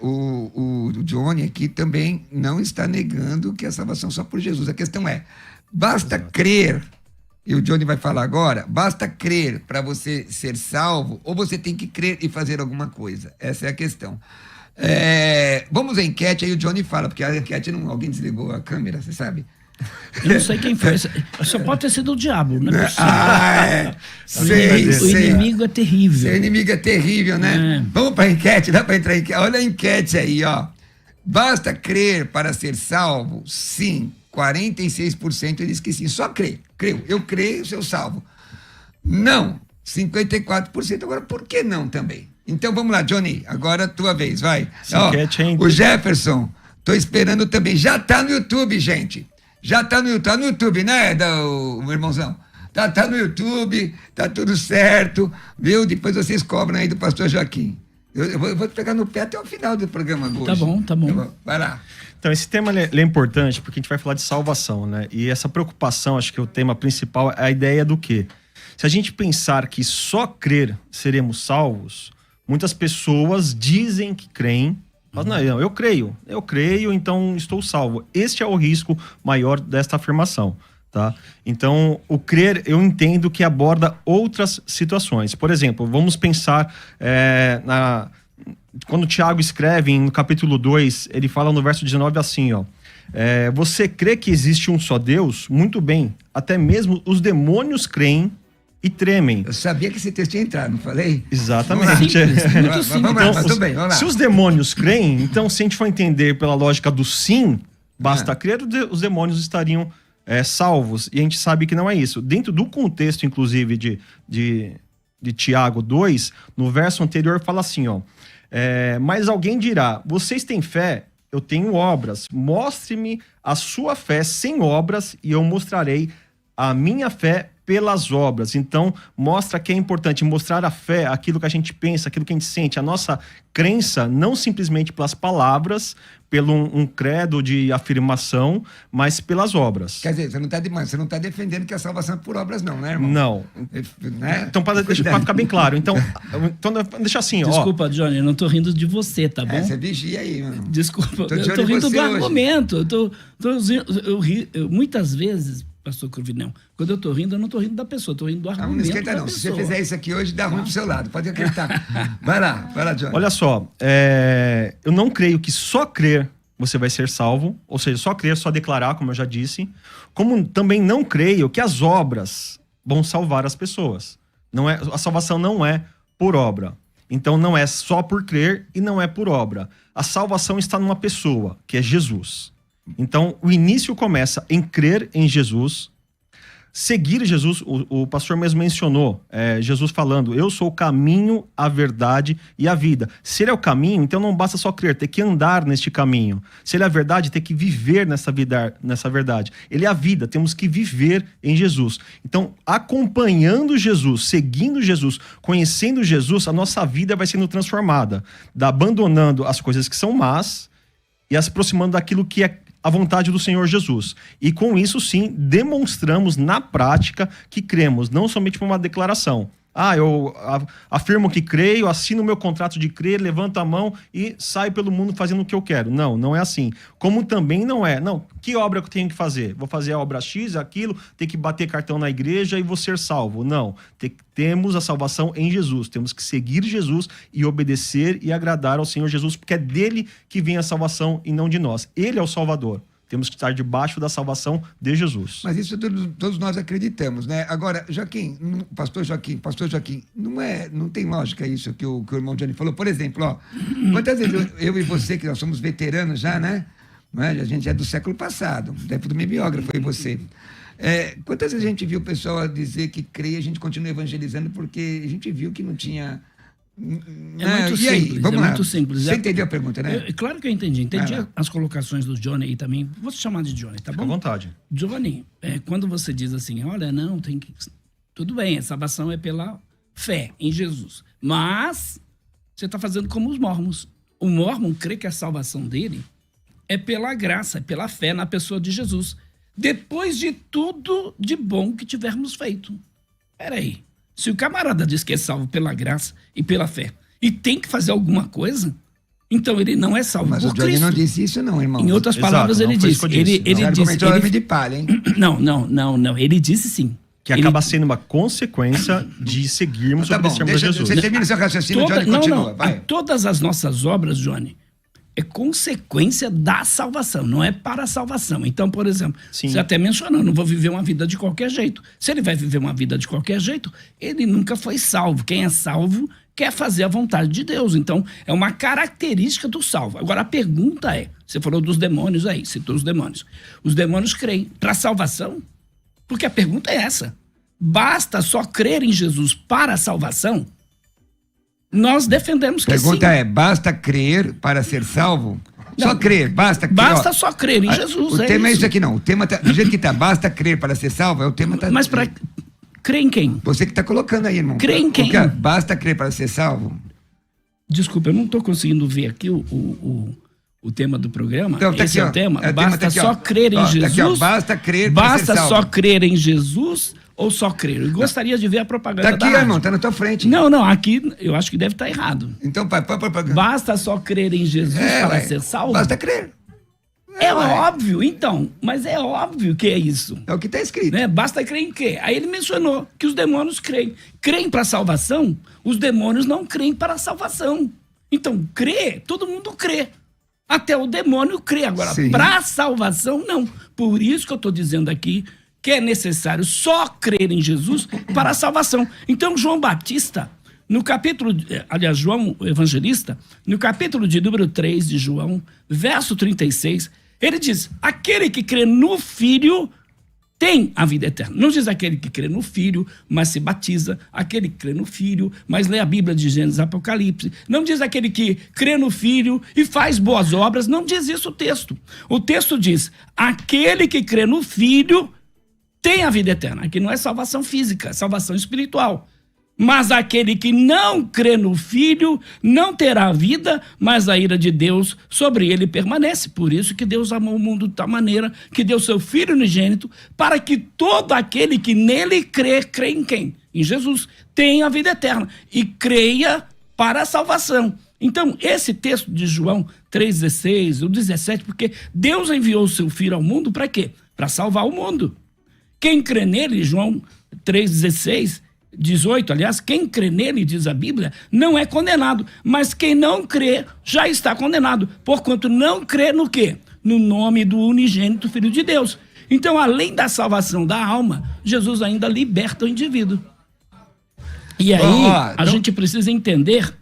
O Johnny aqui também não está negando que a salvação só por Jesus. A questão é, basta crer, e o Johnny vai falar agora, basta crer para você ser salvo, ou você tem que crer e fazer alguma coisa? Essa é a questão. Vamos à enquete, aí o Johnny fala, porque a enquete alguém desligou a câmera, você sabe? Eu não sei quem foi. Só pode ter sido o diabo, né? Sei. O inimigo é terrível. O inimigo é terrível, né? Vamos para a enquete, dá para entrar em enquete? Olha a enquete aí, ó. Basta crer para ser salvo? Sim. 46% diz que sim. Só crer. Eu creio, sou salvo. Não. 54%. Agora, por que não também? Então, vamos lá, Johnny. Agora é a tua vez, vai. Ó, o Jefferson, tô esperando também. Já tá no YouTube, gente. Já tá no YouTube, né, meu irmãozão? Tá no YouTube, tá tudo certo, viu? Depois vocês cobram aí do pastor Joaquim. Eu vou te pegar no pé até o final do programa hoje. Tá bom. Vai lá. Então, esse tema ele é importante porque a gente vai falar de salvação, né? E essa preocupação, acho que o tema principal é a ideia do quê? Se a gente pensar que só crer seremos salvos, muitas pessoas dizem que creem, mas não, eu creio, então estou salvo. Este é o risco maior desta afirmação, tá? Então, o crer, eu entendo que aborda outras situações. Por exemplo, vamos pensar quando o Tiago escreve no capítulo 2, ele fala no verso 19 assim, ó. Você crê que existe um só Deus? Muito bem, até mesmo os demônios creem e tremem. Eu sabia que esse texto ia entrar, não falei? Exatamente. Vamos lá, tudo bem, vamos lá. Se os demônios creem, então se a gente for entender pela lógica do sim, basta crer, os demônios estariam salvos. E a gente sabe que não é isso. Dentro do contexto, inclusive, de Tiago 2, no verso anterior fala assim, ó. Mas alguém dirá, vocês têm fé? Eu tenho obras. Mostre-me a sua fé sem obras e eu mostrarei a minha fé pelas obras. Então, mostra que é importante mostrar a fé, aquilo que a gente pensa, aquilo que a gente sente, a nossa crença, não simplesmente pelas palavras, pelo um credo de afirmação, mas pelas obras. Quer dizer, você não tá defendendo que a salvação é por obras não, né, irmão? Não. Né? Então, para ficar bem claro. Então deixa assim, Desculpa, Johnny, eu não tô rindo de você, tá bom? Você vigia aí, mano. Desculpa, eu tô rindo do argumento. Muitas vezes, pastor Cruvinel, quando eu tô rindo, eu não tô rindo da pessoa, eu tô rindo do argumento. Não esquenta não, se você fizer isso aqui hoje, dá ruim pro seu lado, pode acreditar. Vai lá, Johnny. Olha só, eu não creio que só crer você vai ser salvo, ou seja, só crer, só declarar, como eu já disse, como também não creio que as obras vão salvar as pessoas. A salvação não é por obra. Então não é só por crer e não é por obra. A salvação está numa pessoa, que é Jesus. Então, o início começa em crer em Jesus, seguir Jesus. O pastor mesmo mencionou, Jesus falando, eu sou o caminho, a verdade e a vida. Se ele é o caminho, então não basta só crer, tem que andar neste caminho. Se ele é a verdade, tem que viver nessa verdade. Ele é a vida, temos que viver em Jesus. Então, acompanhando Jesus, seguindo Jesus, conhecendo Jesus, a nossa vida vai sendo transformada, abandonando as coisas que são más e se aproximando daquilo que é a vontade do Senhor Jesus. E com isso, sim, demonstramos na prática que cremos, não somente por uma declaração. Eu afirmo que creio, assino o meu contrato de crer, levanto a mão e saio pelo mundo fazendo o que eu quero. Não é assim. Como também não é. Que obra eu tenho que fazer? Vou fazer a obra X, aquilo, ter que bater cartão na igreja e vou ser salvo. Não. Temos a salvação em Jesus. Temos que seguir Jesus e obedecer e agradar ao Senhor Jesus, porque é dele que vem a salvação e não de nós. Ele é o Salvador. Temos que estar debaixo da salvação de Jesus. Mas isso todos nós acreditamos, né? Agora, pastor Joaquim, não tem lógica isso que o irmão Johnny falou. Por exemplo, ó, quantas vezes eu e você, que nós somos veteranos já, né? A gente é do século passado, deve do meu biógrafo, eu e você. Quantas vezes a gente viu o pessoal dizer que crê e a gente continua evangelizando porque a gente viu que não tinha... muito simples, muito simples. Você entendeu a pergunta, né? Claro que eu entendi. Entendi as colocações do Johnny aí também. Vou te chamar de Johnny, tá bom? Fica à vontade. Johnny, quando você diz assim, olha, não, tem que... Tudo bem, a salvação é pela fé em Jesus. Mas você está fazendo como os mormons. O mormon crê que a salvação dele é pela graça, é pela fé na pessoa de Jesus. Depois de tudo de bom que tivermos feito. Peraí. Se o camarada diz que é salvo pela graça e pela fé e tem que fazer alguma coisa, Então ele não é salvo Mas por o Johnny Cristo. não disse isso não, irmão. Em outras Exato, palavras, não ele foi disse. isso que eu disse. Ele Você disse. argumentou homem de palha, hein? Não. Ele disse sim. Que Ele- acaba sendo uma consequência de seguirmos Tá bom, obedecermos a Jesus. você termina seu raciocínio, o Johnny continua, vai. Todas as nossas obras, Johnny, é consequência da salvação, não é para a salvação. Então, por exemplo, Sim. você até mencionou, não vou viver uma vida de qualquer jeito. Se ele vai viver uma vida de qualquer jeito, ele nunca foi salvo. Quem é salvo quer fazer a vontade de Deus. Então, é uma característica do salvo. Agora, a pergunta é, você falou dos demônios aí, citou os demônios. Os demônios creem para a salvação? Porque a pergunta é essa. Basta só crer em Jesus para a salvação? Nós defendemos que Pergunta sim. é, basta crer para ser salvo? Só Não. crer, basta crer. Basta ó. só crer em Jesus. O tema é isso aqui não, o tema tá, do jeito que tá, basta crer para ser salvo, é o tema tá... Mas para crer em quem? Você que tá colocando aí, irmão. Crer em quem? Porque, basta crer para ser salvo? Desculpa, eu não estou conseguindo ver aqui o tema do programa. Então, tá Esse aqui, é ó. o tema. É, o tema Basta tá aqui, só ó. crer em Ó, tá Jesus. aqui, ó. Basta crer para ser Basta salvo. só crer em Jesus ou só crer? Eu gostaria de ver a propaganda Tá aqui, da rádio. irmão, tá na tua frente. Não, aqui eu acho que deve estar errado. Então, põe propaganda. Basta só crer em Jesus para ué. ser salvo? Basta crer. É ué. óbvio, então. Mas é óbvio que é isso. É o que tá escrito. Né? Basta crer em quê? Aí ele mencionou que os demônios creem. Creem para a salvação, os demônios não creem para a salvação. Então, crer, todo mundo crê. Até o demônio crê. Agora, Sim. para a salvação, não. Por isso que eu estou dizendo aqui que é necessário só crer em Jesus para a salvação. Então, João Batista, no capítulo, aliás, João o Evangelista, no capítulo de número 3 de João, verso 36, ele diz, aquele que crê no Filho tem a vida eterna. Não diz aquele que crê no Filho, mas se batiza. Aquele que crê no Filho, mas lê a Bíblia de Gênesis e Apocalipse. Não diz aquele que crê no Filho e faz boas obras. Não diz isso o texto. O texto diz, aquele que crê no Filho tem a vida eterna. Aqui não é salvação física, é salvação espiritual. Mas aquele que não crê no Filho não terá vida, mas a ira de Deus sobre ele permanece. Por isso que Deus amou o mundo de tal maneira que deu seu Filho unigênito para que todo aquele que nele crê, crê em quem? Em Jesus, tenha a vida eterna e creia para a salvação. Então, esse texto de João 3,16, o 17, porque Deus enviou o seu Filho ao mundo para quê? Para salvar o mundo. Quem crê nele, João 3,16... 18, aliás, quem crê nele, diz a Bíblia, não é condenado, mas quem não crê já está condenado, porquanto não crê no quê? No nome do unigênito Filho de Deus. Então, além da salvação da alma, Jesus ainda liberta o indivíduo. E aí, a gente precisa entender,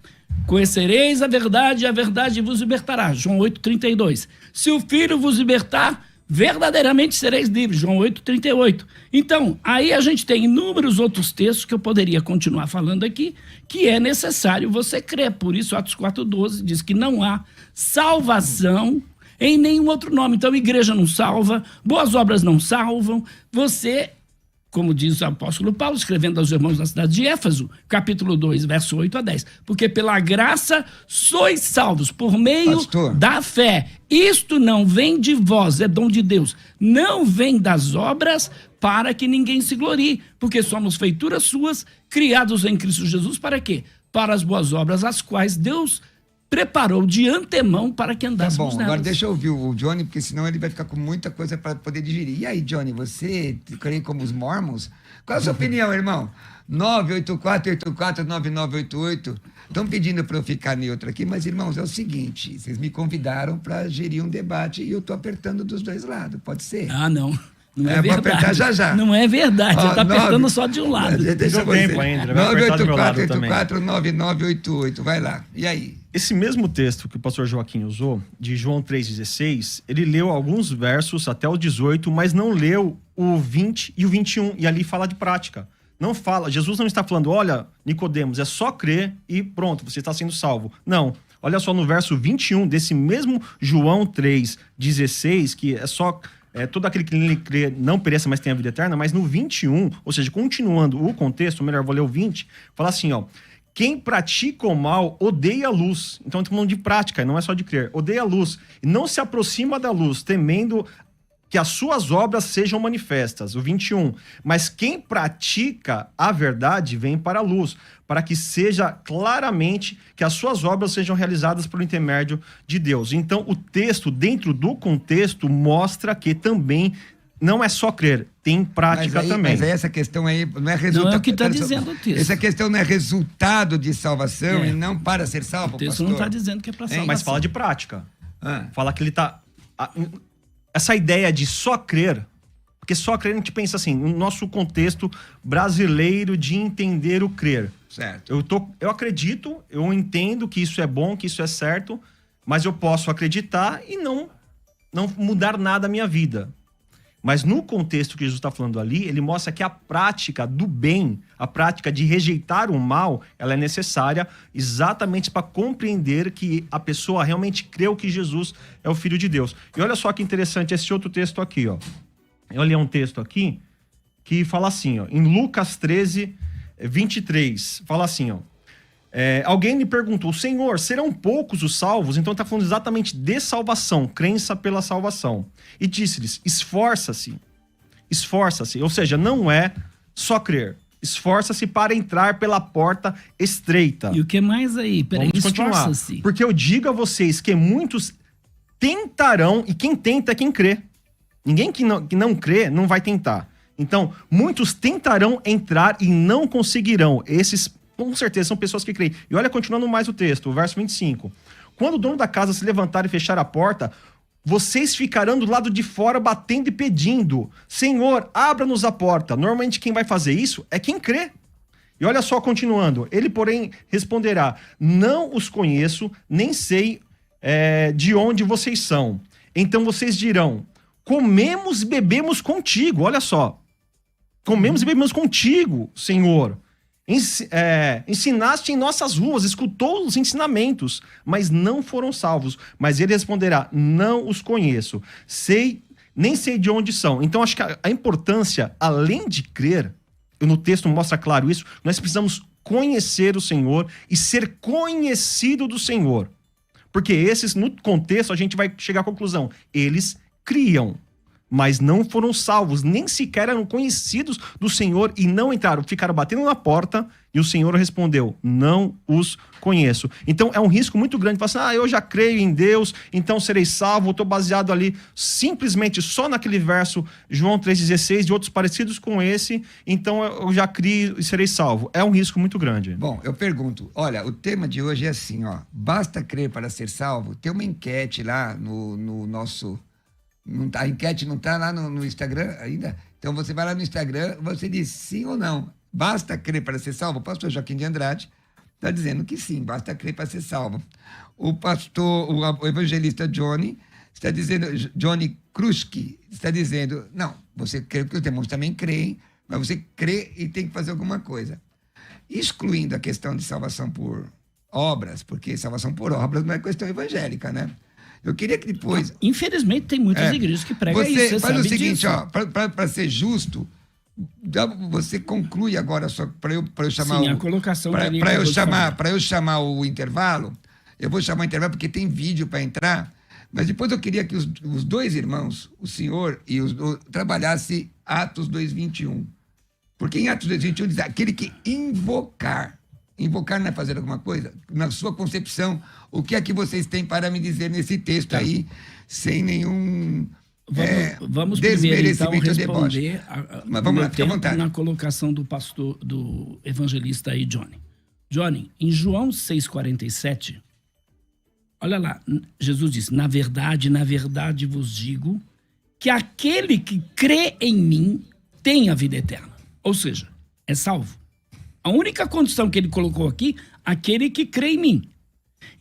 conhecereis a verdade e a verdade vos libertará, João 8,32. Se o Filho vos libertar, verdadeiramente sereis livres, João 8,38. Então, aí a gente tem inúmeros outros textos que eu poderia continuar falando aqui, que é necessário você crer. Por isso, Atos 4,12 diz que não há salvação em nenhum outro nome. Então, igreja não salva, boas obras não salvam. Você, como diz o apóstolo Paulo, escrevendo aos irmãos da cidade de Éfeso, capítulo 2, verso 8 a 10. Porque pela graça sois salvos por meio da fé. Isto não vem de vós, é dom de Deus. Não vem das obras para que ninguém se glorie. Porque somos feituras suas, criados em Cristo Jesus, para quê? Para as boas obras, as quais Deus preparou de antemão para que andássemos nelas. Agora deixa eu ouvir o Johnny, porque senão ele vai ficar com muita coisa para poder digerir. E aí, Johnny, você crê como os mormons? Qual a sua opinião, irmão? 984-84-9988. Estão pedindo para eu ficar neutro aqui, mas, irmãos, é o seguinte, vocês me convidaram para gerir um debate e eu estou apertando dos dois lados, pode ser? Ah, não. Não é vou verdade. apertar já já. Não é verdade, você está apertando só de um lado. Deixa Deu tempo ainda, vai apertar do meu lado também. 984-9988, vai lá. E aí? Esse mesmo texto que o pastor Joaquim usou, de João 3,16, ele leu alguns versos até o 18, mas não leu o 20 e o 21, e ali fala de prática. Não fala, Jesus não está falando, olha, Nicodemos, é só crer e pronto, você está sendo salvo. Não, olha só no verso 21 desse mesmo João 3,16, que é só... todo aquele que nele crê não pereça, mas tem a vida eterna, mas no 21, ou seja, continuando o contexto, melhor, vou ler o 20, fala assim, ó, quem pratica o mal odeia a luz. Então, estamos falando de prática, não é só de crer. Odeia a luz e não se aproxima da luz, temendo que as suas obras sejam manifestas. O 21. Mas quem pratica a verdade vem para a luz, para que seja claramente que as suas obras sejam realizadas por intermédio de Deus. Então, o texto, dentro do contexto, mostra que também não é só crer, tem prática também. Mas aí essa questão aí não é resultado... Não é o que está dizendo o texto. Essa questão não é resultado de salvação e não para ser salvo, O texto pastor. não está dizendo que é para salvação. Mas fala de prática. Ah. Fala que ele tá... Essa ideia de só crer, porque só crer a gente pensa assim, no nosso contexto brasileiro de entender o crer. Certo. Eu acredito, eu entendo que isso é bom, que isso é certo, mas eu posso acreditar e não mudar nada na minha vida. Mas no contexto que Jesus está falando ali, ele mostra que a prática do bem, a prática de rejeitar o mal, ela é necessária exatamente para compreender que a pessoa realmente creu que Jesus é o Filho de Deus. E olha só que interessante esse outro texto aqui, ó. Eu li um texto aqui que fala assim, ó, em Lucas 13, 23, fala assim, ó. Alguém me perguntou, Senhor, serão poucos os salvos? Então está falando exatamente de salvação, crença pela salvação. E disse-lhes, esforça-se. Ou seja, não é só crer. Esforça-se para entrar pela porta estreita. E o que mais aí? Peraí, Vamos continuar. esforça-se. Porque eu digo a vocês que muitos tentarão, e quem tenta é quem crê. Ninguém que não crê não vai tentar. Então, muitos tentarão entrar e não conseguirão. Esses, com certeza, são pessoas que creem. E olha, continuando mais o texto, o verso 25. Quando o dono da casa se levantar e fechar a porta, vocês ficarão do lado de fora batendo e pedindo, Senhor, abra-nos a porta. Normalmente quem vai fazer isso é quem crê. E olha só, continuando. Ele, porém, responderá, não os conheço, nem sei de onde vocês são. Então vocês dirão, comemos e bebemos contigo. Olha só. Comemos e bebemos contigo, Senhor. Ensinaste em nossas ruas, escutou os ensinamentos, mas não foram salvos. Mas ele responderá, não os conheço, nem sei de onde são. Então acho que a importância, além de crer, no texto mostra claro isso, nós precisamos conhecer o Senhor e ser conhecido do Senhor. Porque esses, no contexto, a gente vai chegar à conclusão, eles criam, mas não foram salvos, nem sequer eram conhecidos do Senhor e não entraram, ficaram batendo na porta e o Senhor respondeu, não os conheço. Então é um risco muito grande, falar assim, eu já creio em Deus, então serei salvo, estou baseado ali simplesmente só naquele verso, João 3,16 e outros parecidos com esse, então eu já creio e serei salvo. É um risco muito grande. Bom, eu pergunto, olha, o tema de hoje é assim, ó, basta crer para ser salvo? Tem uma enquete lá no nosso... a enquete não está lá no Instagram ainda? Então você vai lá no Instagram, você diz sim ou não. Basta crer para ser salvo? O pastor Joaquim de Andrade está dizendo que sim, basta crer para ser salvo. O evangelista Johnny está dizendo, Johnny Kruski está dizendo, não, você crê porque os demônios também creem, mas você crê e tem que fazer alguma coisa. Excluindo a questão de salvação por obras, porque salvação por obras não é questão evangélica, né? Eu queria que depois... Infelizmente, tem muitas igrejas que pregam isso. Você faz sabe o seguinte, disso. ó, para ser justo, você conclui agora para eu chamar Sim, a colocação da linha para eu chamar o intervalo. Eu vou chamar o intervalo porque tem vídeo para entrar, mas depois eu queria que os dois irmãos, o senhor e trabalhassem Atos 2:21. Porque em Atos 2:21 diz aquele que invocar. Invocar não é fazer alguma coisa? Na sua concepção, o que é que vocês têm para me dizer nesse texto aí, sem nenhum vamos primeiro, então, desmerecimento responder Mas vamos lá, fica à vontade. na colocação do pastor, do evangelista aí, Johnny. Johnny, em João 6,47, olha lá, Jesus diz, na verdade vos digo que aquele que crê em mim tem a vida eterna. Ou seja, é salvo. A única condição que ele colocou aqui, aquele que crê em mim.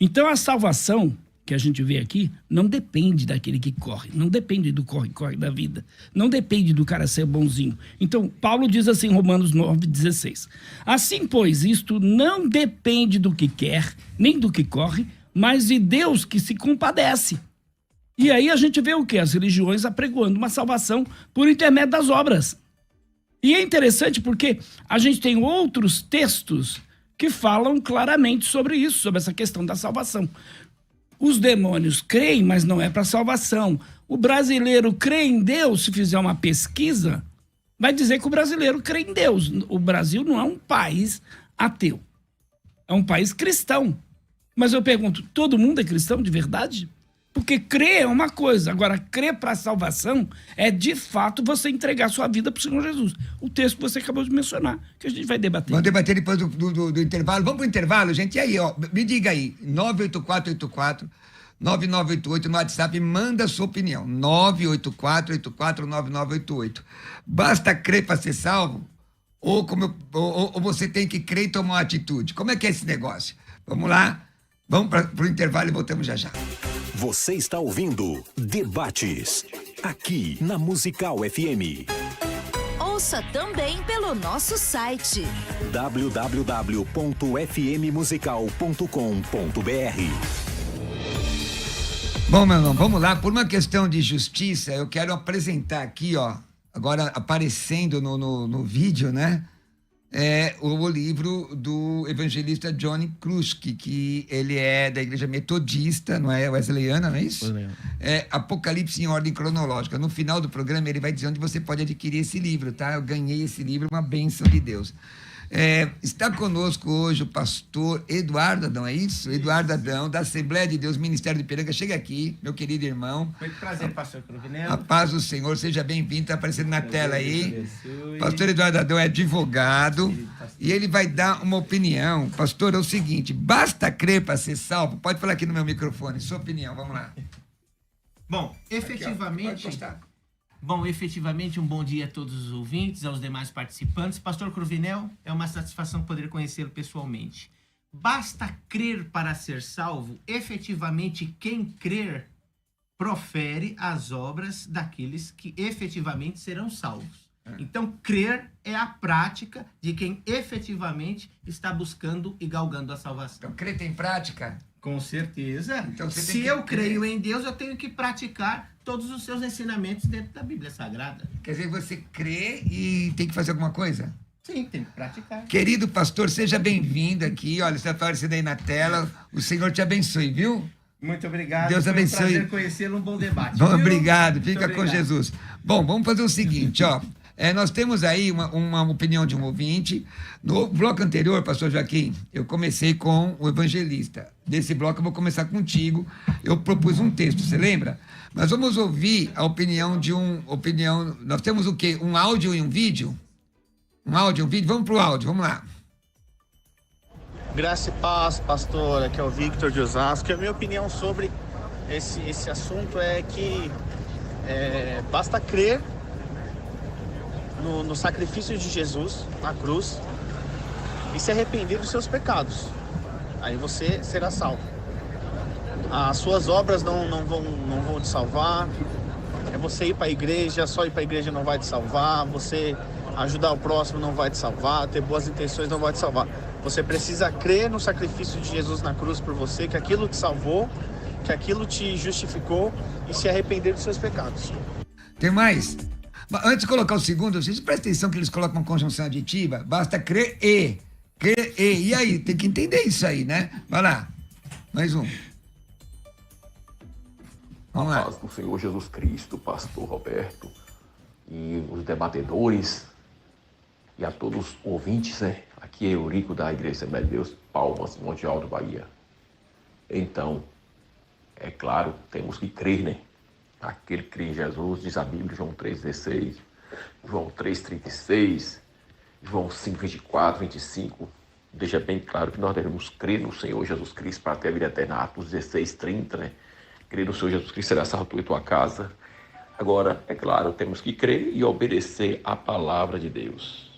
Então a salvação que a gente vê aqui não depende daquele que corre, não depende do corre-corre da vida, não depende do cara ser bonzinho. Então Paulo diz assim em Romanos 9,16. Assim, pois, isto não depende do que quer, nem do que corre, mas de Deus que se compadece. E aí a gente vê o quê? As religiões apregoando uma salvação por intermédio das obras. E é interessante porque a gente tem outros textos que falam claramente sobre isso, sobre essa questão da salvação. Os demônios creem, mas não é para salvação. O brasileiro crê em Deus, se fizer uma pesquisa, vai dizer que o brasileiro crê em Deus. O Brasil não é um país ateu. É um país cristão. Mas eu pergunto, todo mundo é cristão de verdade? Porque crer é uma coisa. Agora, crer para a salvação é, de fato, você entregar sua vida para o Senhor Jesus. O texto que você acabou de mencionar, que a gente vai debater. Vamos debater depois do intervalo. Vamos para o intervalo, gente? E aí, ó, me diga aí, 98484-9988 no WhatsApp, manda a sua opinião. 984-84-9988. Basta crer para ser salvo? Ou você tem que crer e tomar uma atitude? Como é que é esse negócio? Vamos lá, vamos para o intervalo e voltamos já já. Você está ouvindo Debates, aqui na Musical FM. Ouça também pelo nosso site www.fmmusical.com.br. Bom, meu irmão, vamos lá. Por uma questão de justiça, eu quero apresentar aqui, ó, agora aparecendo no vídeo, né? O livro do evangelista Johnny Kruschke, que ele é da igreja metodista, não é wesleyana, não é isso? Wesleyana. É Apocalipse em ordem cronológica. No final do programa ele vai dizer onde você pode adquirir esse livro, tá? Eu ganhei esse livro, uma bênção de Deus. Está conosco hoje o pastor Eduardo Adão, é isso? Eduardo Adão, da Assembleia de Deus, Ministério de Ipiranga. Chega aqui, meu querido irmão. Muito prazer, pastor Cruvinel. A paz do Senhor, seja bem-vindo, está aparecendo na tela aí. Pastor Eduardo Adão é advogado e ele vai dar uma opinião. Pastor, é o seguinte, basta crer para ser salvo? Pode falar aqui no meu microfone, sua opinião, vamos lá. Bom, efetivamente... Aqui, ó, Bom, efetivamente, um bom dia a todos os ouvintes, aos demais participantes. Pastor Cruvinel, é uma satisfação poder conhecê-lo pessoalmente. Basta crer para ser salvo. Efetivamente, quem crer profere as obras daqueles que efetivamente serão salvos. Então, crer é a prática de quem efetivamente está buscando e galgando a salvação. Então, crer tem prática? Com certeza. Então, você tem Se que eu crer. creio em Deus, eu tenho que praticar todos os seus ensinamentos dentro da Bíblia Sagrada. Quer dizer, você crê e tem que fazer alguma coisa? Sim, tem que praticar. Querido pastor, seja bem-vindo aqui. Olha, você está aparecendo aí na tela. O Senhor te abençoe, viu? Muito obrigado. Deus Foi abençoe. um prazer conhecê-lo, um bom debate. Bom, viu? obrigado, Muito fica com obrigado. Jesus. Bom, vamos fazer o seguinte, ó. Nós temos aí uma opinião de um ouvinte. No bloco anterior, pastor Joaquim, eu comecei com o evangelista. Nesse bloco eu vou começar contigo. Eu propus um texto, você lembra? Mas vamos ouvir a opinião de Nós temos o quê? Um áudio e um vídeo? Um áudio e um vídeo? Vamos pro áudio, vamos lá. Graça e paz, pastor. Aqui é o Victor de Osasco. A minha opinião sobre esse assunto é que basta crer no sacrifício de Jesus na cruz e se arrepender dos seus pecados. Aí você será salvo. As suas obras não vão te salvar. É você ir para a igreja, só ir para a igreja não vai te salvar. Você ajudar o próximo não vai te salvar. Ter boas intenções não vai te salvar. Você precisa crer no sacrifício de Jesus na cruz por você, que aquilo te salvou, que aquilo te justificou e se arrepender dos seus pecados. Tem mais? Mas antes de colocar o segundo, vocês prestem atenção que eles colocam uma conjunção aditiva. Basta crer e. Crer e. E aí, tem que entender isso aí, né? Vai lá. Mais um. Vamos lá. Paz do Senhor Jesus Cristo, pastor Roberto, e os debatedores, e a todos os ouvintes, né? Aqui é Eurico da Igreja Assembleia de Deus, Palmas, Monte Alto, Bahia. Então, é claro, temos que crer, né? Aquele que crê em Jesus, diz a Bíblia, João 3,16, João 3,36, João 5,24, 25, deixa bem claro que nós devemos crer no Senhor Jesus Cristo para ter a vida eterna. Atos 16:30, né? Crer no Senhor Jesus Cristo, será salvo tu e tua casa. Agora, é claro, temos que crer e obedecer a palavra de Deus.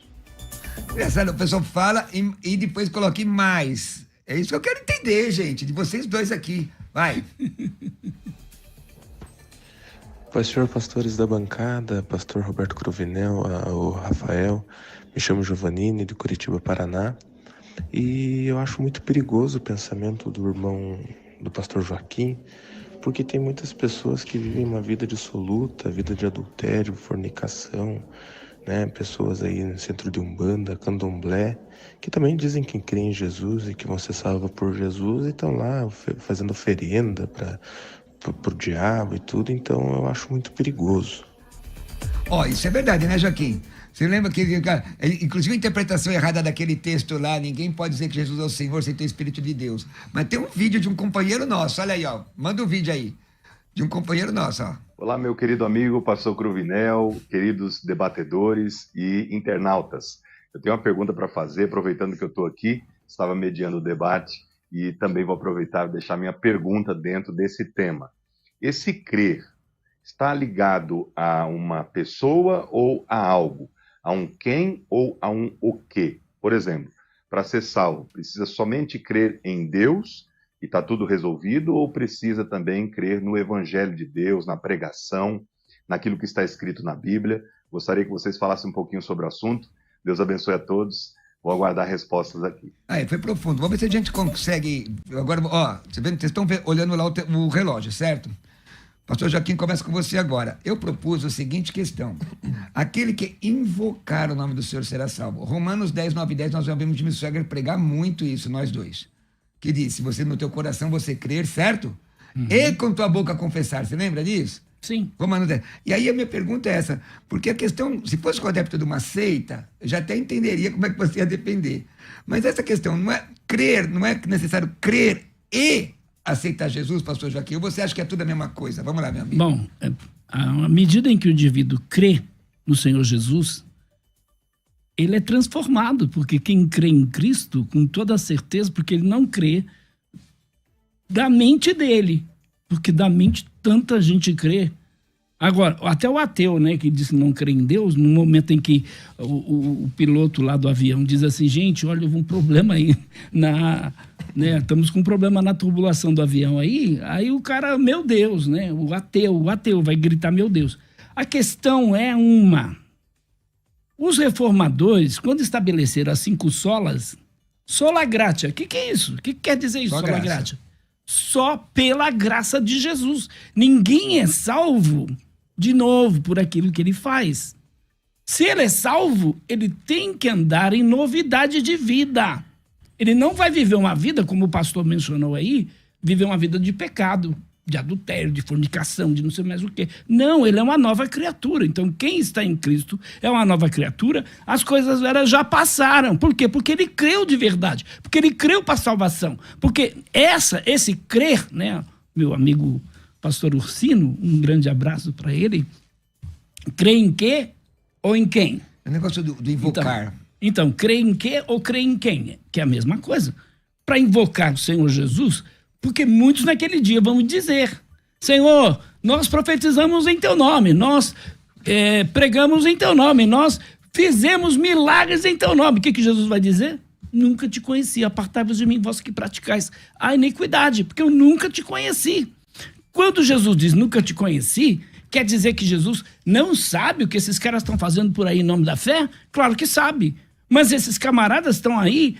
Engraçado, o pessoal fala e depois coloca em mais. É isso que eu quero entender, gente, de vocês dois aqui. Vai. Pastor, pastores da bancada, pastor Roberto Cruvinel, o Rafael, me chamo Giovannini, de Curitiba, Paraná, e eu acho muito perigoso o pensamento do irmão do pastor Joaquim, porque tem muitas pessoas que vivem uma vida dissoluta, vida de adultério, fornicação, né? Pessoas aí no centro de Umbanda, Candomblé, que também dizem que creem em Jesus e que vão ser salvos por Jesus e estão lá fazendo oferenda para o diabo e tudo. Então eu acho muito perigoso. Isso é verdade, né, Joaquim? Você lembra que, cara, inclusive a interpretação errada daquele texto lá, ninguém pode dizer que Jesus é o Senhor sem ter o Espírito de Deus. Mas tem um vídeo de um companheiro nosso, olha aí, ó. Manda um vídeo aí, de um companheiro nosso, ó. Olá, meu querido amigo, pastor Cruvinel, queridos debatedores e internautas. Eu tenho uma pergunta para fazer, aproveitando que eu estou aqui, estava mediando o debate e também vou aproveitar e deixar minha pergunta dentro desse tema. Esse crer está ligado a uma pessoa ou a algo? A um quem ou a um o quê? Por exemplo, para ser salvo, precisa somente crer em Deus e está tudo resolvido, ou precisa também crer no Evangelho de Deus, na pregação, naquilo que está escrito na Bíblia? Gostaria que vocês falassem um pouquinho sobre o assunto. Deus abençoe a todos. Vou aguardar respostas aqui. Foi profundo. Vamos ver se a gente consegue... Agora, você vendo, vocês estão olhando lá o relógio, certo? Pastor Joaquim, começa com você agora. Eu propus a seguinte questão. Aquele que invocar o nome do Senhor será salvo. Romanos 10, 9 e 10, nós já vimos Jimmy Swagger pregar muito isso, nós dois. Que diz, se você no teu coração você crer, certo? E com tua boca confessar. Você lembra disso? Sim. Romanos 10. E aí a minha pergunta é essa. Porque a questão, se fosse com o adepto de uma seita, eu já até entenderia como é que você ia depender. Mas essa questão não é crer, não é necessário crer e aceitar Jesus, pastor Joaquim? Ou você acha que é tudo a mesma coisa? Vamos lá, meu amigo. Bom, à medida em que o indivíduo crê no Senhor Jesus, ele é transformado, porque quem crê em Cristo, com toda certeza, porque ele não crê da mente dele, porque da mente tanta gente crê. Agora, até o ateu, né, que disse não crê em Deus, no momento em que o piloto lá do avião diz assim, gente, olha, houve um problema aí estamos com um problema na turbulação do avião aí o cara, meu Deus, né, o ateu vai gritar, meu Deus. A questão é os reformadores, quando estabeleceram as 5 solas, sola gratia, o que é isso? O que quer dizer isso, sola gratia? Só pela graça de Jesus. Ninguém é salvo de novo por aquilo que ele faz. Se ele é salvo, ele tem que andar em novidade de vida. Ele não vai viver uma vida, como o pastor mencionou aí, viver uma vida de pecado, de adultério, de fornicação, de não sei mais o quê. Não, ele é uma nova criatura. Então, quem está em Cristo é uma nova criatura. As coisas velhas já passaram. Por quê? Porque ele creu de verdade. Porque ele creu para a salvação. Porque esse crer, né, meu amigo pastor Ursino, um grande abraço para ele, crê em quê ou em quem? É o negócio do invocar. Então, crê em quê ou crê em quem? Que é a mesma coisa. Para invocar o Senhor Jesus, porque muitos naquele dia vão dizer, Senhor, nós profetizamos em teu nome, nós pregamos em teu nome, nós fizemos milagres em teu nome. O que Jesus vai dizer? Nunca te conheci, apartai-vos de mim, vós que praticais a iniquidade, porque eu nunca te conheci. Quando Jesus diz nunca te conheci, quer dizer que Jesus não sabe o que esses caras estão fazendo por aí em nome da fé? Claro que sabe. Mas esses camaradas estão aí,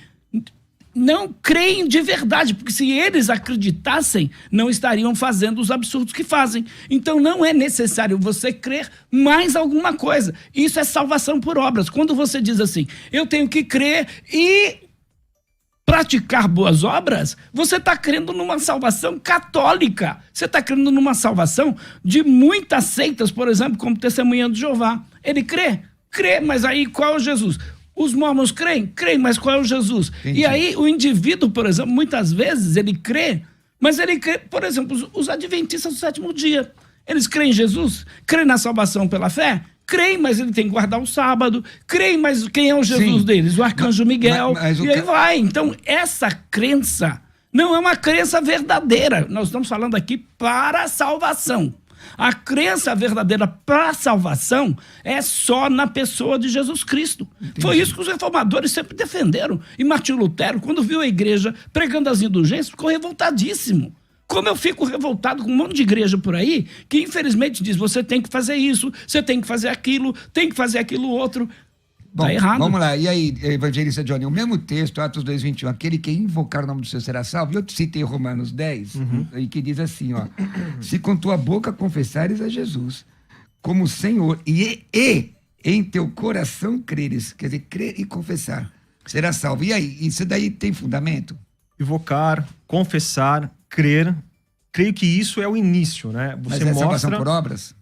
não creem de verdade, porque se eles acreditassem, não estariam fazendo os absurdos que fazem. Então não é necessário você crer mais alguma coisa. Isso é salvação por obras. Quando você diz assim, eu tenho que crer e praticar boas obras, você está crendo numa salvação católica. Você está crendo numa salvação de muitas seitas, por exemplo, como Testemunha de Jeová. Ele crê? Crê, mas aí qual é o Jesus? Os mormons creem? Creem, mas qual é o Jesus? Entendi. E aí o indivíduo, por exemplo, muitas vezes ele crê, mas ele crê, por exemplo, os adventistas do 7º dia. Eles creem em Jesus? Creem na salvação pela fé? Creem, mas ele tem que guardar o sábado. Creem, mas quem é o Jesus deles? O arcanjo Miguel. E aí vai. Então, essa crença não é uma crença verdadeira. Nós estamos falando aqui para a salvação. A crença verdadeira para a salvação é só na pessoa de Jesus Cristo. Entendi. Foi isso que os reformadores sempre defenderam. E Martinho Lutero, quando viu a igreja pregando as indulgências, ficou revoltadíssimo. Como eu fico revoltado com um monte de igreja por aí, que infelizmente diz, você tem que fazer isso, você tem que fazer aquilo, tem que fazer aquilo outro. Bom, tá errado. Vamos lá. E aí, evangelista Johnny, o mesmo texto, Atos 2:21, aquele que invocar o nome do Senhor será salvo. Eu citei Romanos 10, e que diz assim, ó, se com tua boca confessares a Jesus como Senhor e em teu coração creres, quer dizer, crer e confessar, será salvo. E aí, isso daí tem fundamento? Invocar, confessar, crer. Creio que isso é o início, né? Mas é salvação por obras?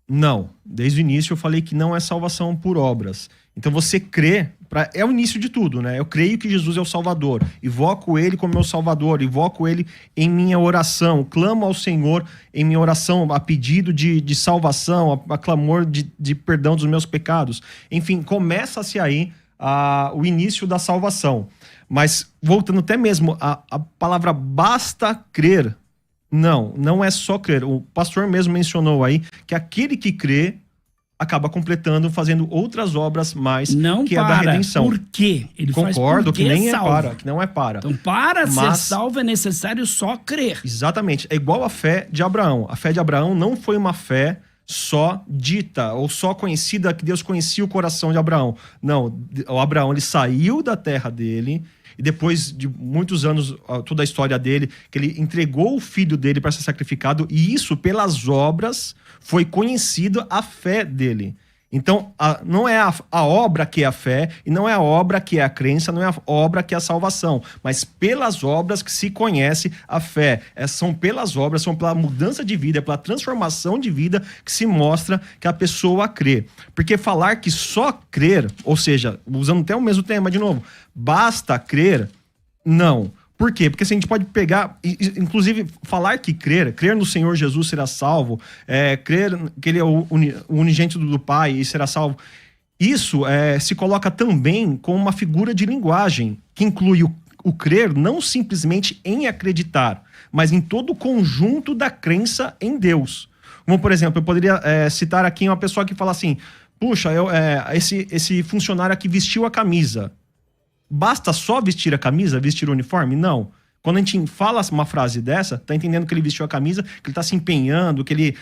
Não. Desde o início eu falei que não é salvação por obras. Então você crê, é o início de tudo, né? Eu creio que Jesus é o Salvador. Invoco Ele como meu Salvador. Invoco Ele em minha oração. Clamo ao Senhor em minha oração a pedido de salvação, a clamor de perdão dos meus pecados. Enfim, começa-se aí o início da salvação. Mas voltando até mesmo a palavra basta crer. Não é só crer. O pastor mesmo mencionou aí que aquele que crê acaba completando, fazendo outras obras mais não que para. É da redenção. Por quê? Ele Concordo faz que nem salvo. é para, que não é para. Então, para ser salvo é necessário só crer. Exatamente. É igual a fé de Abraão. A fé de Abraão não foi uma fé só dita ou só conhecida, que Deus conhecia o coração de Abraão. Não, o Abraão ele saiu da terra dele e depois de muitos anos, toda a história dele, que ele entregou o filho dele para ser sacrificado, e isso pelas obras foi conhecido a fé dele. Então, não é a obra que é a fé, e não é a obra que é a crença, não é a obra que é a salvação, mas pelas obras que se conhece a fé. São pelas obras, são pela mudança de vida, pela transformação de vida que se mostra que a pessoa crê. Porque falar que só crer, ou seja, usando até o mesmo tema de novo, basta crer, não. Por quê? Porque se a gente pode pegar, inclusive, falar que crer no Senhor Jesus será salvo, crer que Ele é o unigênito do Pai e será salvo, isso se coloca também como uma figura de linguagem, que inclui o crer não simplesmente em acreditar, mas em todo o conjunto da crença em Deus. Como, por exemplo, eu poderia citar aqui uma pessoa que fala assim, puxa, esse funcionário aqui vestiu a camisa. Basta só vestir a camisa, vestir o uniforme? Não. Quando a gente fala uma frase dessa, tá entendendo que ele vestiu a camisa, que ele tá se empenhando, que ele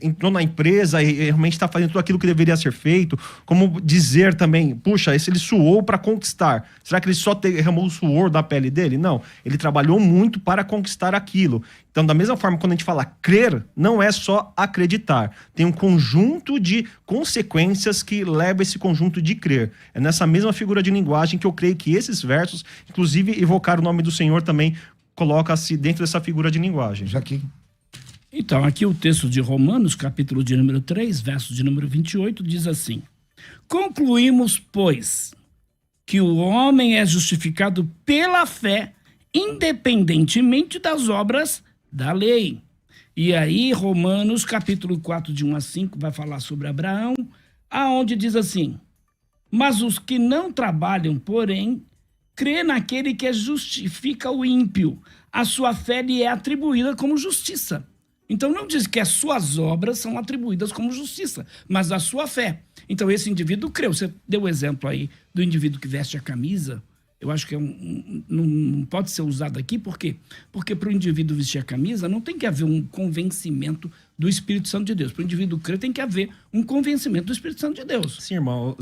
entrou na empresa e realmente está fazendo tudo aquilo que deveria ser feito. Como dizer também, puxa, esse ele suou para conquistar. Será que ele só derramou o suor da pele dele? Não. Ele trabalhou muito para conquistar aquilo. Então, da mesma forma, quando a gente fala crer, não é só acreditar. Tem um conjunto de consequências que leva esse conjunto de crer. É nessa mesma figura de linguagem que eu creio que esses versos, inclusive evocar o nome do Senhor, também coloca-se dentro dessa figura de linguagem. Joaquim. Então, aqui o texto de Romanos, capítulo de número 3, verso de número 28, diz assim: concluímos, pois, que o homem é justificado pela fé, independentemente das obras da lei. E aí, Romanos, capítulo 4, de 1 a 5, vai falar sobre Abraão, aonde diz assim: mas os que não trabalham, porém, crê naquele que justifica o ímpio. A sua fé lhe é atribuída como justiça. Então não diz que as suas obras são atribuídas como justiça, mas a sua fé. Então esse indivíduo creu. Você deu o exemplo aí do indivíduo que veste a camisa. Eu acho que não pode ser usado aqui, por quê? Porque para o indivíduo vestir a camisa não tem que haver um convencimento do Espírito Santo de Deus. Para o indivíduo crer tem que haver um convencimento do Espírito Santo de Deus. Sim, irmão.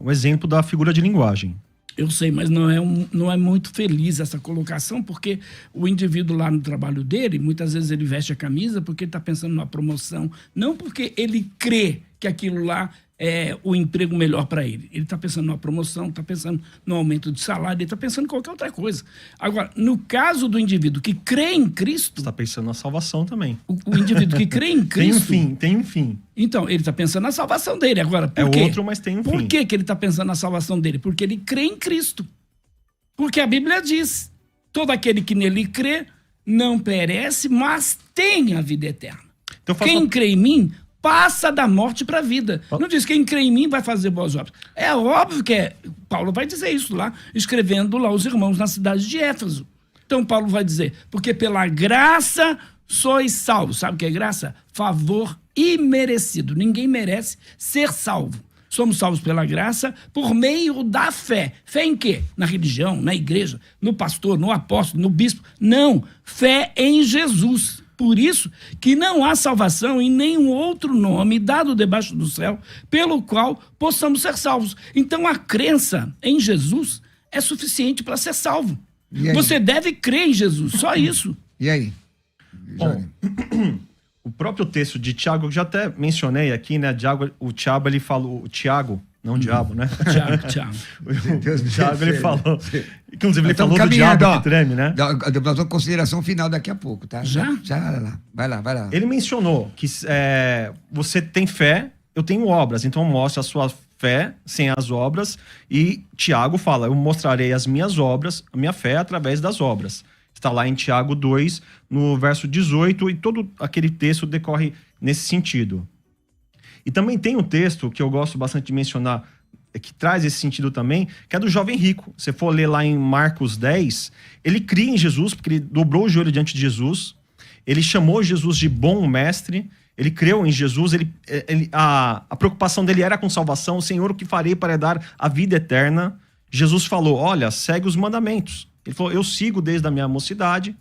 O exemplo da figura de linguagem. Eu sei, mas não é muito feliz essa colocação, porque o indivíduo lá no trabalho dele, muitas vezes ele veste a camisa porque ele está pensando numa promoção, não porque ele crê que aquilo lá é o emprego melhor para ele. Ele está pensando numa promoção, está pensando no aumento de salário, ele está pensando em qualquer outra coisa. Agora, no caso do indivíduo que crê em Cristo... Está pensando na salvação também. O indivíduo que crê em Cristo... Tem um fim. Então, ele está pensando na salvação dele. Agora, por quê? Outro, mas tem um fim. Por que ele está pensando na salvação dele? Porque ele crê em Cristo. Porque a Bíblia diz, todo aquele que nele crê não perece, mas tem a vida eterna. Então, quem crê em mim... passa da morte para a vida. Não diz que quem crê em mim vai fazer boas obras. É óbvio que Paulo vai dizer isso lá, escrevendo lá os irmãos na cidade de Éfeso. Então Paulo vai dizer, porque pela graça sois salvos. Sabe o que é graça? Favor imerecido. Ninguém merece ser salvo. Somos salvos pela graça por meio da fé. Fé em quê? Na religião, na igreja, no pastor, no apóstolo, no bispo. Não, fé em Jesus. Por isso que não há salvação em nenhum outro nome dado debaixo do céu pelo qual possamos ser salvos. Então a crença em Jesus é suficiente para ser salvo. Você deve crer em Jesus, só isso. E aí? Bom, próprio texto de Tiago, eu já até mencionei aqui, né? O Tiago, ele falou... O Tiago, não o diabo, né? Tiago. O Tiago, ele falou... Inclusive, ele falou do diabo que treme, né? Nós vamos consideração final daqui a pouco, tá? Já? Vai lá. Ele mencionou que você tem fé, eu tenho obras, então mostra a sua fé sem as obras, e Tiago fala, eu mostrarei as minhas obras, a minha fé através das obras. Está lá em Tiago 2, no verso 18, e todo aquele texto decorre nesse sentido. E também tem um texto que eu gosto bastante de mencionar, que traz esse sentido também, que é do jovem rico. Se for ler lá em Marcos 10, ele cria em Jesus, porque ele dobrou o joelho diante de Jesus, ele chamou Jesus de bom mestre, ele creu em Jesus, a preocupação dele era com salvação. Senhor, o que farei para dar a vida eterna? Jesus falou, olha, segue os mandamentos. Ele falou, eu sigo desde a minha mocidade.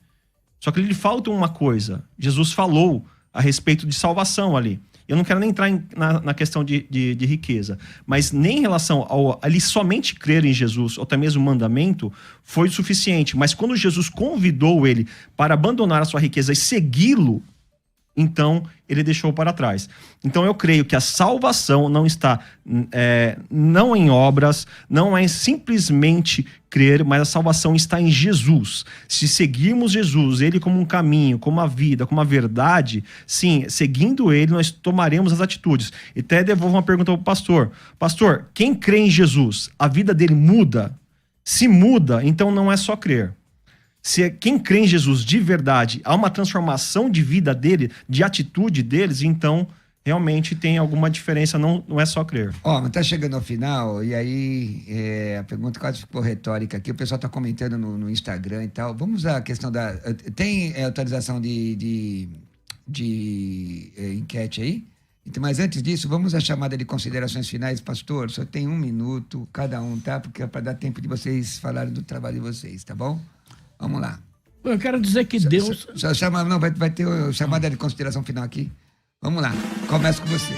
Só que lhe falta uma coisa. Jesus falou a respeito de salvação ali. Eu não quero nem entrar na questão de riqueza, mas nem em relação ao ele somente crer em Jesus, ou até mesmo o mandamento, foi o suficiente. Mas quando Jesus convidou ele para abandonar a sua riqueza e segui-lo, então ele deixou para trás. Então eu creio que a salvação não está não em obras, não é simplesmente crer, mas a salvação está em Jesus. Se seguirmos Jesus, ele como um caminho, como a vida, como a verdade, sim, seguindo ele, nós tomaremos as atitudes. E até devolvo uma pergunta para o pastor. Pastor, quem crê em Jesus, a vida dele muda? Se muda, então não é só crer. Se quem crê em Jesus de verdade, há uma transformação de vida dele, de atitude deles, então realmente tem alguma diferença, não é só crer. Mas tá chegando ao final, e aí a pergunta quase ficou retórica aqui, o pessoal tá comentando no Instagram e tal. Vamos à questão da... Tem autorização de enquete aí? Então, mas antes disso, vamos à chamada de considerações finais. Pastor, só tem 1 minuto cada um, tá? Porque é para dar tempo de vocês falarem do trabalho de vocês, tá bom? Vamos lá. Eu quero dizer que Deus... Vai ter chamada de consideração final aqui. Vamos lá. Começo com você.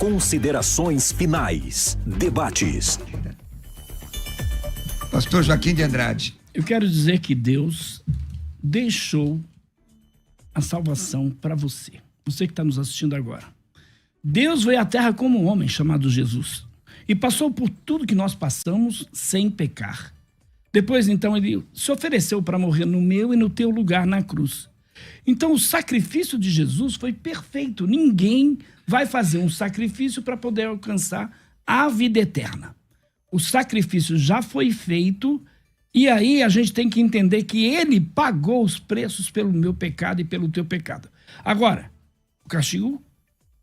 Considerações finais. Debates. Pastor Joaquim de Andrade. Eu quero dizer que Deus deixou a salvação para você. Você que está nos assistindo agora. Deus veio à Terra como um homem chamado Jesus. E passou por tudo que nós passamos sem pecar. Depois, então, ele se ofereceu para morrer no meu e no teu lugar na cruz. Então, o sacrifício de Jesus foi perfeito. Ninguém vai fazer um sacrifício para poder alcançar a vida eterna. O sacrifício já foi feito e aí a gente tem que entender que ele pagou os preços pelo meu pecado e pelo teu pecado. Agora, o castigo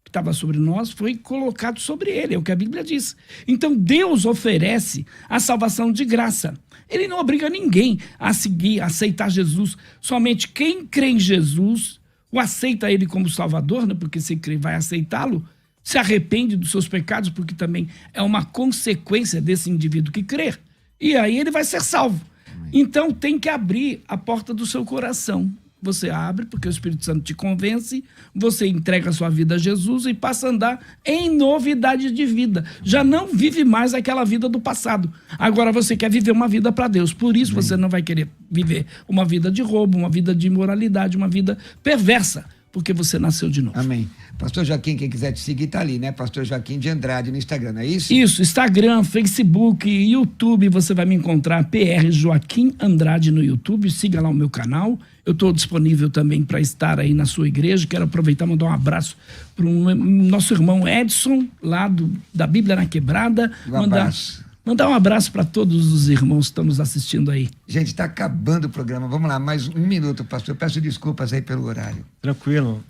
que estava sobre nós foi colocado sobre ele, é o que a Bíblia diz. Então, Deus oferece a salvação de graça. Ele não obriga ninguém a seguir, a aceitar Jesus. Somente quem crê em Jesus, o aceita ele como Salvador, né? Porque se crê, vai aceitá-lo, se arrepende dos seus pecados, porque também é uma consequência desse indivíduo que crer. E aí ele vai ser salvo. Então tem que abrir a porta do seu coração. Você abre, porque o Espírito Santo te convence, você entrega a sua vida a Jesus e passa a andar em novidade de vida. Já não vive mais aquela vida do passado. Agora você quer viver uma vida para Deus. Por isso você não vai querer viver uma vida de roubo, uma vida de imoralidade, uma vida perversa, porque você nasceu de novo. Amém. Pastor Joaquim, quem quiser te seguir, tá ali, né? Pastor Joaquim de Andrade no Instagram, não é isso? Isso, Instagram, Facebook, YouTube, você vai me encontrar PR Joaquim Andrade no YouTube, siga lá o meu canal. Eu estou disponível também para estar aí na sua igreja. Quero aproveitar e mandar um abraço para o nosso irmão Edson, lá da Bíblia na Quebrada. Mandar um abraço para todos os irmãos que estão nos assistindo aí. Gente, está acabando o programa. Vamos lá, mais 1 minuto, pastor. Peço desculpas aí pelo horário. Tranquilo.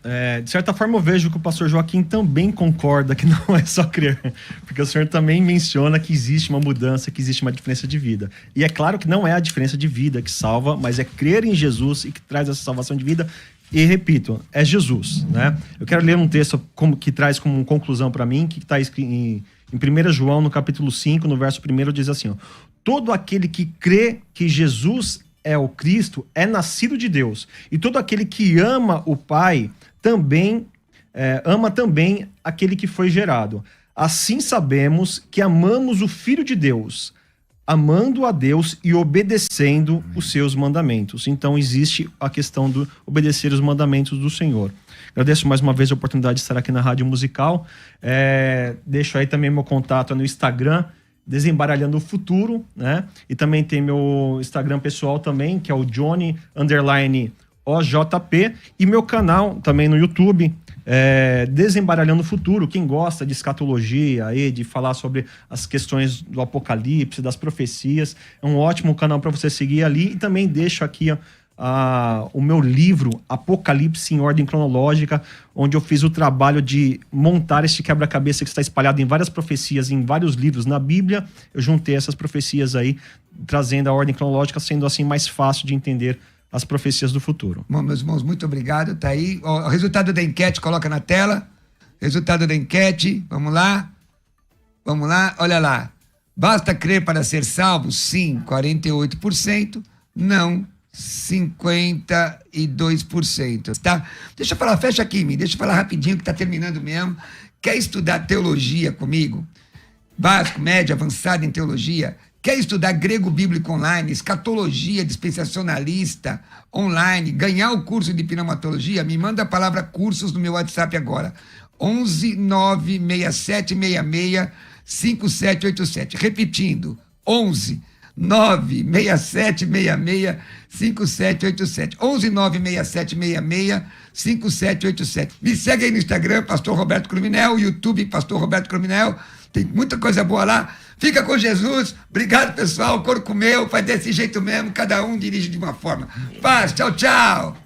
De certa forma, eu vejo que o pastor Joaquim também concorda que não é só crer. Porque o senhor também menciona que existe uma mudança, que existe uma diferença de vida. E é claro que não é a diferença de vida que salva, mas é crer em Jesus e que traz essa salvação de vida. E repito, é Jesus, né? Eu quero ler um texto que traz como conclusão para mim, que está escrito em 1 João, no capítulo 5, no verso 1, diz assim, ó, todo aquele que crê que Jesus é o Cristo é nascido de Deus. E todo aquele que ama o Pai também ama também aquele que foi gerado. Assim sabemos que amamos o Filho de Deus, amando a Deus e obedecendo os seus mandamentos. Então existe a questão do obedecer os mandamentos do Senhor. Agradeço mais uma vez a oportunidade de estar aqui na Rádio Musical. Deixo aí também meu contato no Instagram, Desembaralhando o Futuro, né? E também tem meu Instagram pessoal também, que é o Johnny_OJP, e meu canal também no YouTube, Desembaralhando o Futuro. Quem gosta de escatologia, aí, de falar sobre as questões do Apocalipse, das profecias, é um ótimo canal para você seguir ali. E também deixo aqui o meu livro Apocalipse em Ordem Cronológica, onde eu fiz o trabalho de montar este quebra-cabeça que está espalhado em várias profecias, em vários livros na Bíblia. Eu juntei essas profecias aí, trazendo a ordem cronológica, sendo assim mais fácil de entender as profecias do futuro. Bom, meus irmãos, muito obrigado. Tá aí. O resultado da enquete, coloca na tela. Resultado da enquete. Vamos lá. Vamos lá. Olha lá. Basta crer para ser salvo? Sim, 48%. Não, 52%. Tá? Deixa eu falar, fecha aqui, deixa eu falar rapidinho que tá terminando mesmo. Quer estudar teologia comigo? Básico, médio, avançado em teologia? Quer estudar grego bíblico online, escatologia dispensacionalista online, ganhar o curso de pneumatologia? Me manda a palavra cursos no meu WhatsApp agora. 11 96766 5787. Repetindo, 11 96766 5787. 11 96766 5787. Me segue aí no Instagram, Pastor Roberto Cruvinel, YouTube, Pastor Roberto Cruvinel. Tem muita coisa boa lá. Fica com Jesus. Obrigado, pessoal. O coro comeu. Faz desse jeito mesmo. Cada um dirige de uma forma. Paz. Tchau, tchau.